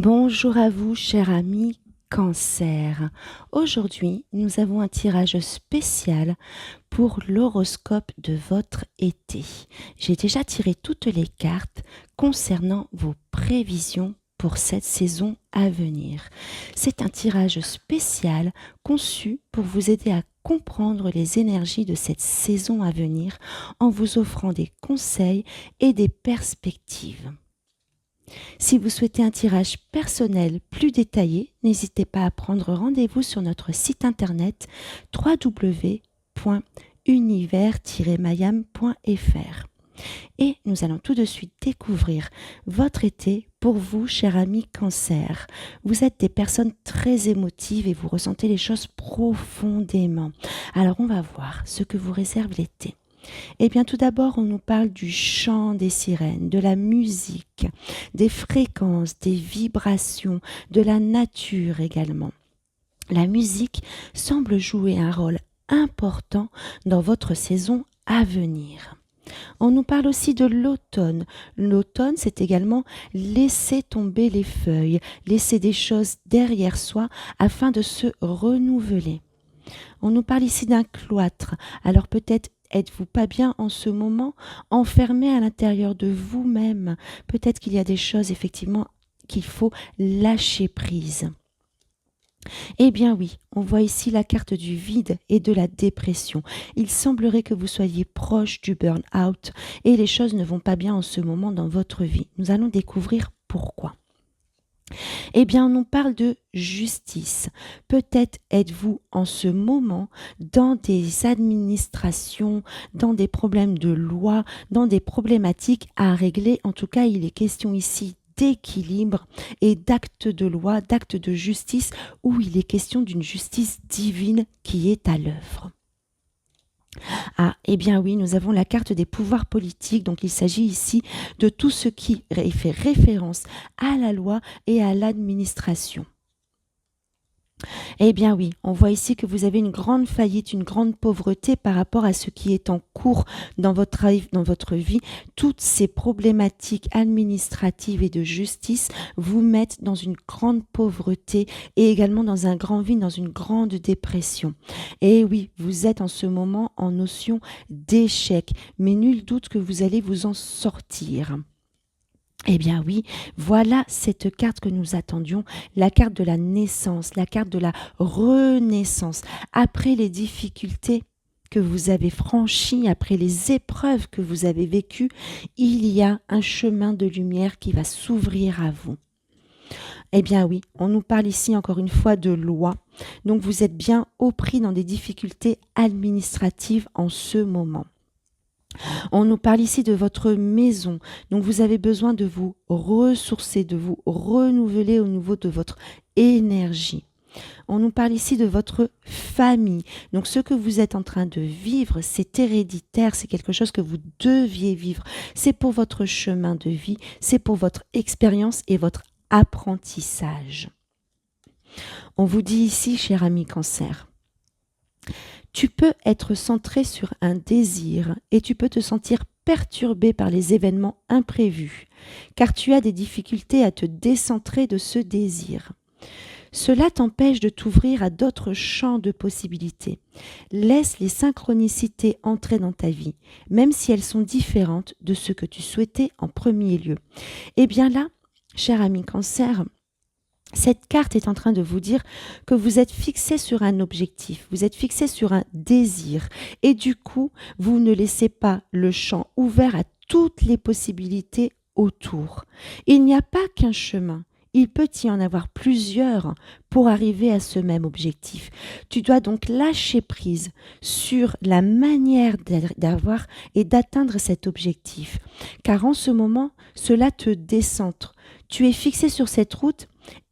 Bonjour à vous, cher ami Cancer. Aujourd'hui, nous avons un tirage spécial pour l'horoscope de votre été. J'ai déjà tiré toutes les cartes concernant vos prévisions pour cette saison à venir. C'est un tirage spécial conçu pour vous aider à comprendre les énergies de cette saison à venir en vous offrant des conseils et des perspectives. Si vous souhaitez un tirage personnel plus détaillé, n'hésitez pas à prendre rendez-vous sur notre site internet www.univers-mayam.fr. Et nous allons tout de suite découvrir votre été pour vous, cher ami Cancer. Vous êtes des personnes très émotives et vous ressentez les choses profondément. Alors on va voir ce que vous réserve l'été. Eh bien, tout d'abord, on nous parle du chant des sirènes, de la musique, des fréquences, des vibrations, de la nature également. La musique semble jouer un rôle important dans votre saison à venir. On nous parle aussi de l'automne. L'automne, c'est également laisser tomber les feuilles, laisser des choses derrière soi afin de se renouveler. On nous parle ici d'un cloître. Alors peut-être êtes-vous pas bien en ce moment, enfermé à l'intérieur de vous-même. Peut-être qu'il y a des choses effectivement qu'il faut lâcher prise. Eh bien oui, on voit ici la carte du vide et de la dépression. Il semblerait que vous soyez proche du burn-out et les choses ne vont pas bien en ce moment dans votre vie. Nous allons découvrir pourquoi. Eh bien, on nous parle de justice. Peut-être êtes-vous en ce moment dans des administrations, dans des problèmes de loi, dans des problématiques à régler. En tout cas, il est question ici d'équilibre et d'actes de loi, d'actes de justice, où il est question d'une justice divine qui est à l'œuvre. Ah, eh bien oui, nous avons la carte des pouvoirs politiques, donc il s'agit ici de tout ce qui fait référence à la loi et à l'administration. Eh bien oui, on voit ici que vous avez une grande faillite, une grande pauvreté par rapport à ce qui est en cours dans votre vie. Toutes ces problématiques administratives et de justice vous mettent dans une grande pauvreté et également dans un grand vide, dans une grande dépression. Et oui, vous êtes en ce moment en notion d'échec, mais nul doute que vous allez vous en sortir. Eh bien oui, voilà cette carte que nous attendions, la carte de la naissance, la carte de la renaissance. Après les difficultés que vous avez franchies, après les épreuves que vous avez vécues, il y a un chemin de lumière qui va s'ouvrir à vous. Eh bien oui, on nous parle ici encore une fois de loi. Donc vous êtes bien au prix dans des difficultés administratives en ce moment. On nous parle ici de votre maison, donc vous avez besoin de vous ressourcer, de vous renouveler au niveau de votre énergie. On nous parle ici de votre famille, donc ce que vous êtes en train de vivre, c'est héréditaire, c'est quelque chose que vous deviez vivre, c'est pour votre chemin de vie, c'est pour votre expérience et votre apprentissage. On vous dit ici, cher ami Cancer, tu peux être centré sur un désir et tu peux te sentir perturbé par les événements imprévus, car tu as des difficultés à te décentrer de ce désir. Cela t'empêche de t'ouvrir à d'autres champs de possibilités. Laisse les synchronicités entrer dans ta vie, même si elles sont différentes de ce que tu souhaitais en premier lieu. Eh bien là, cher ami Cancer, cette carte est en train de vous dire que vous êtes fixé sur un objectif, vous êtes fixé sur un désir et du coup, vous ne laissez pas le champ ouvert à toutes les possibilités autour. Il n'y a pas qu'un chemin. Il peut y en avoir plusieurs pour arriver à ce même objectif. Tu dois donc lâcher prise sur la manière d'avoir et d'atteindre cet objectif. Car en ce moment, cela te décentre. Tu es fixé sur cette route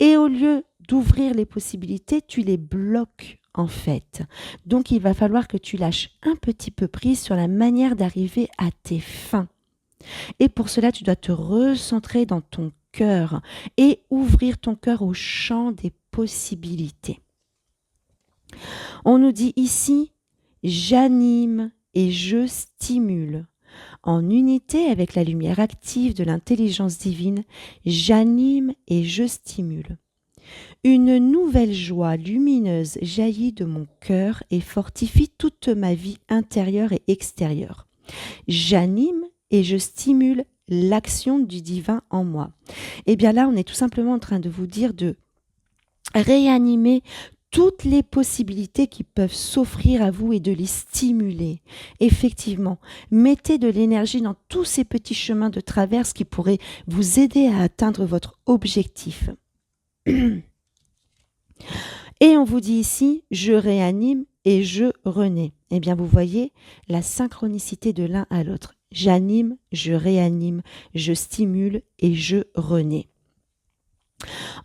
et au lieu d'ouvrir les possibilités, tu les bloques en fait. Donc il va falloir que tu lâches un petit peu prise sur la manière d'arriver à tes fins. Et pour cela, tu dois te recentrer dans ton cœur et ouvrir ton cœur au champ des possibilités. On nous dit ici, j'anime et je stimule. En unité avec la lumière active de l'intelligence divine, j'anime et je stimule. Une nouvelle joie lumineuse jaillit de mon cœur et fortifie toute ma vie intérieure et extérieure. J'anime et je stimule l'action du divin en moi. Et bien là, on est tout simplement en train de vous dire de réanimer toutes les possibilités qui peuvent s'offrir à vous et de les stimuler. Effectivement, mettez de l'énergie dans tous ces petits chemins de traverse qui pourraient vous aider à atteindre votre objectif. Et on vous dit ici, je réanime et je renais. Eh bien, vous voyez la synchronicité de l'un à l'autre. J'anime, je réanime, je stimule et je renais.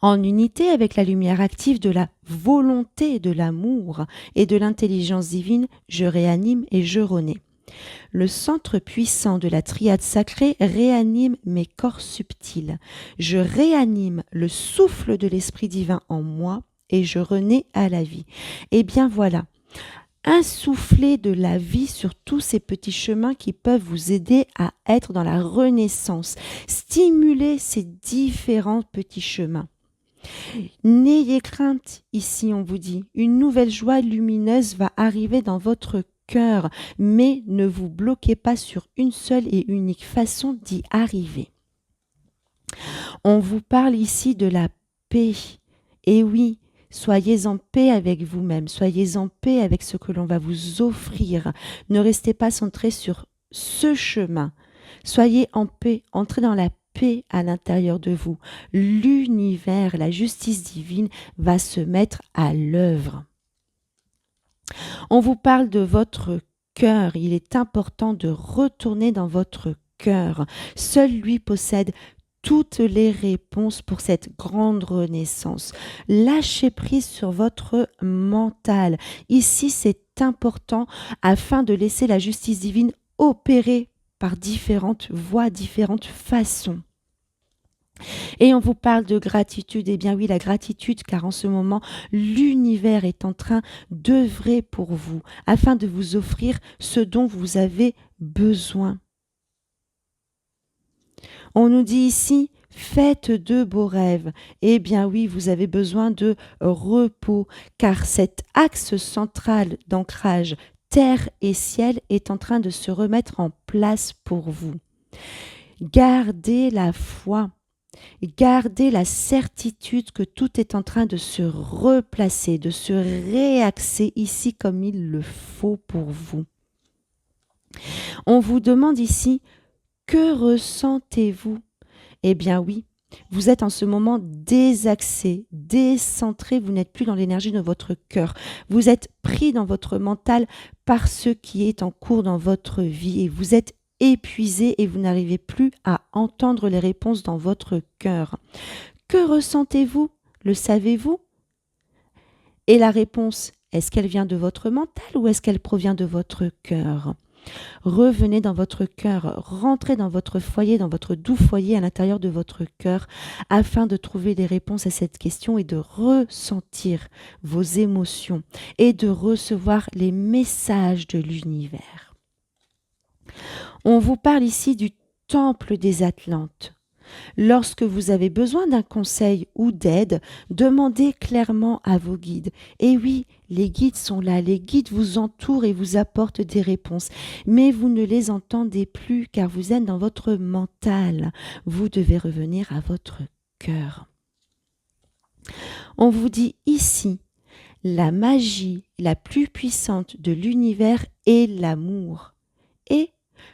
En unité avec la lumière active de la volonté, de l'amour et de l'intelligence divine, je réanime et je renais. Le centre puissant de la triade sacrée réanime mes corps subtils. Je réanime le souffle de l'Esprit divin en moi et je renais à la vie. Et bien voilà, insuffler de la vie sur tous ces petits chemins qui peuvent vous aider à être dans la renaissance. Stimuler ces différents petits chemins. N'ayez crainte, ici on vous dit, une nouvelle joie lumineuse va arriver dans votre cœur, mais ne vous bloquez pas sur une seule et unique façon d'y arriver. On vous parle ici de la paix. Et oui, soyez en paix avec vous-même, soyez en paix avec ce que l'on va vous offrir. Ne restez pas centré sur ce chemin. Soyez en paix, entrez dans la paix à l'intérieur de vous. L'univers, la justice divine va se mettre à l'œuvre. On vous parle de votre cœur. Il est important de retourner dans votre cœur. Seul lui possède toutes les réponses pour cette grande renaissance. Lâchez prise sur votre mental. Ici, c'est important afin de laisser la justice divine opérer par différentes voies, différentes façons. Et on vous parle de gratitude. Eh bien oui, la gratitude, car en ce moment, l'univers est en train d'œuvrer pour vous, afin de vous offrir ce dont vous avez besoin. On nous dit ici, faites de beaux rêves. Eh bien oui, vous avez besoin de repos, car cet axe central d'ancrage terre et ciel est en train de se remettre en place pour vous. Gardez la foi. Gardez la certitude que tout est en train de se replacer, de se réaxer ici comme il le faut pour vous. On vous demande ici, que ressentez-vous? Eh bien oui, vous êtes en ce moment désaxé, décentré, vous n'êtes plus dans l'énergie de votre cœur. Vous êtes pris dans votre mental par ce qui est en cours dans votre vie et vous êtes épuisé et vous n'arrivez plus à entendre les réponses dans votre cœur. Que ressentez-vous? Le savez-vous? Et la réponse, est-ce qu'elle vient de votre mental ou est-ce qu'elle provient de votre cœur? Revenez dans votre cœur, rentrez dans votre foyer, dans votre doux foyer à l'intérieur de votre cœur, afin de trouver des réponses à cette question et de ressentir vos émotions et de recevoir les messages de l'univers. On vous parle ici du temple des Atlantes. Lorsque vous avez besoin d'un conseil ou d'aide, demandez clairement à vos guides. Et oui, les guides sont là, les guides vous entourent et vous apportent des réponses. Mais vous ne les entendez plus car vous êtes dans votre mental. Vous devez revenir à votre cœur. On vous dit ici, la magie la plus puissante de l'univers est l'amour. Et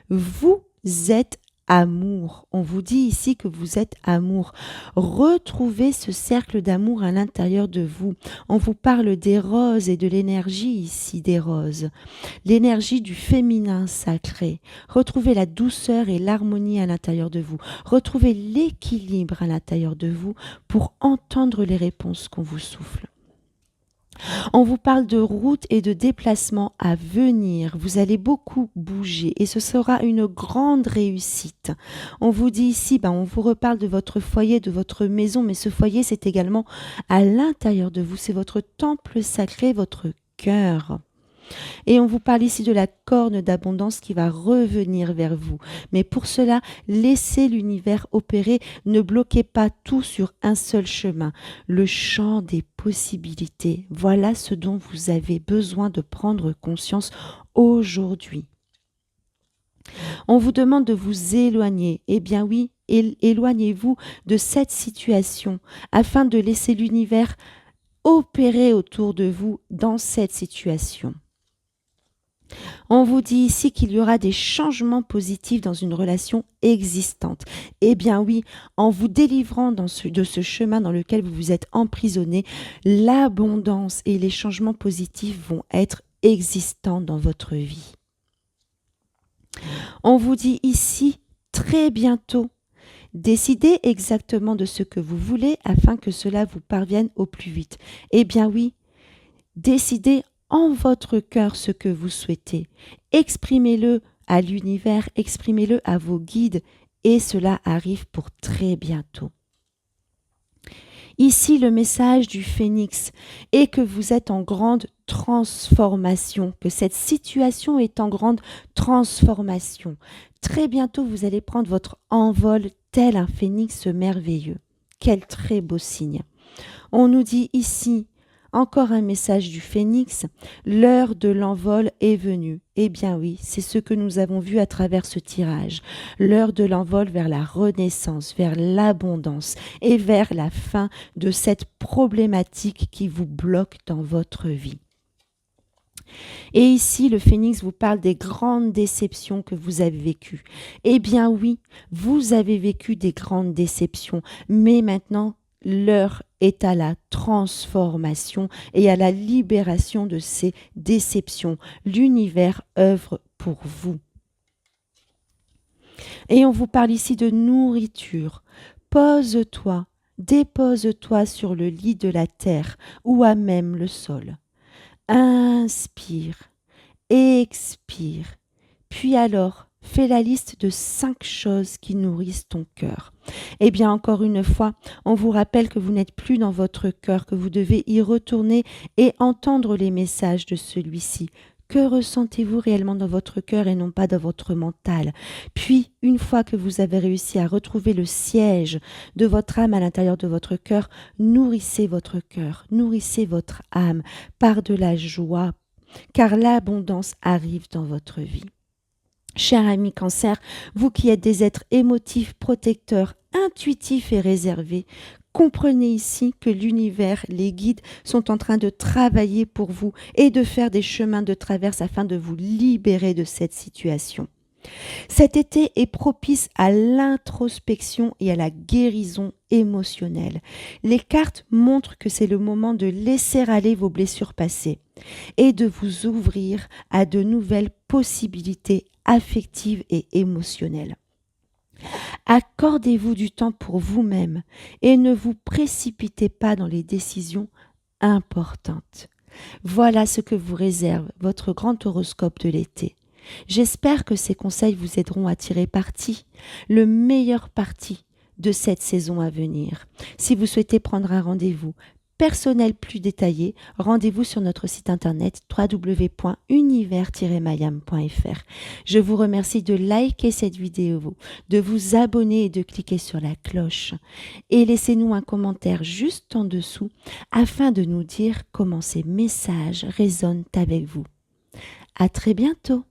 vous êtes amour. On vous dit ici que vous êtes amour. Retrouvez ce cercle d'amour à l'intérieur de vous. On vous parle des roses et de l'énergie ici des roses. L'énergie du féminin sacré. Retrouvez la douceur et l'harmonie à l'intérieur de vous. Retrouvez l'équilibre à l'intérieur de vous pour entendre les réponses qu'on vous souffle. On vous parle de route et de déplacement à venir. Vous allez beaucoup bouger et ce sera une grande réussite. On vous dit ici, on vous reparle de votre foyer, de votre maison, mais ce foyer, c'est également à l'intérieur de vous. C'est votre temple sacré, votre cœur. Et on vous parle ici de la corne d'abondance qui va revenir vers vous. Mais pour cela, laissez l'univers opérer, ne bloquez pas tout sur un seul chemin. Le champ des possibilités, voilà ce dont vous avez besoin de prendre conscience aujourd'hui. On vous demande de vous éloigner. Eh bien oui, éloignez-vous de cette situation afin de laisser l'univers opérer autour de vous dans cette situation. On vous dit ici qu'il y aura des changements positifs dans une relation existante. Eh bien oui, en vous délivrant de ce chemin dans lequel vous vous êtes emprisonné, l'abondance et les changements positifs vont être existants dans votre vie. On vous dit ici très bientôt, décidez exactement de ce que vous voulez afin que cela vous parvienne au plus vite. Eh bien oui, décidez en votre cœur ce que vous souhaitez. Exprimez-le à l'univers, exprimez-le à vos guides et cela arrive pour très bientôt. Ici, le message du phénix est que vous êtes en grande transformation, que cette situation est en grande transformation. Très bientôt, vous allez prendre votre envol tel un phénix merveilleux. Quel très beau signe. On nous dit ici, encore un message du phénix, l'heure de l'envol est venue. Eh bien oui, c'est ce que nous avons vu à travers ce tirage. L'heure de l'envol vers la renaissance, vers l'abondance et vers la fin de cette problématique qui vous bloque dans votre vie. Et ici, le phénix vous parle des grandes déceptions que vous avez vécues. Eh bien oui, vous avez vécu des grandes déceptions, mais maintenant, l'heure est à la transformation et à la libération de ces déceptions. L'univers œuvre pour vous. Et on vous parle ici de nourriture. Pose-toi, dépose-toi sur le lit de la terre ou à même le sol. Inspire, expire, puis alors fais la liste de 5 choses qui nourrissent ton cœur. Eh bien, encore une fois, on vous rappelle que vous n'êtes plus dans votre cœur, que vous devez y retourner et entendre les messages de celui-ci. Que ressentez-vous réellement dans votre cœur et non pas dans votre mental? Puis, une fois que vous avez réussi à retrouver le siège de votre âme à l'intérieur de votre cœur, nourrissez votre cœur, nourrissez votre âme par de la joie, car l'abondance arrive dans votre vie. Cher ami Cancer, vous qui êtes des êtres émotifs, protecteurs, intuitifs et réservés, comprenez ici que l'univers, les guides sont en train de travailler pour vous et de faire des chemins de traverse afin de vous libérer de cette situation. Cet été est propice à l'introspection et à la guérison émotionnelle. Les cartes montrent que c'est le moment de laisser aller vos blessures passées et de vous ouvrir à de nouvelles possibilités affectives et émotionnelles. Accordez-vous du temps pour vous-même et ne vous précipitez pas dans les décisions importantes. Voilà ce que vous réserve votre grand horoscope de l'été. J'espère que ces conseils vous aideront à tirer parti, le meilleur parti de cette saison à venir. Si vous souhaitez prendre un rendez-vous personnel plus détaillé, rendez-vous sur notre site internet www.univers-mayam.fr. Je vous remercie de liker cette vidéo, de vous abonner et de cliquer sur la cloche. Et laissez-nous un commentaire juste en dessous afin de nous dire comment ces messages résonnent avec vous. À très bientôt.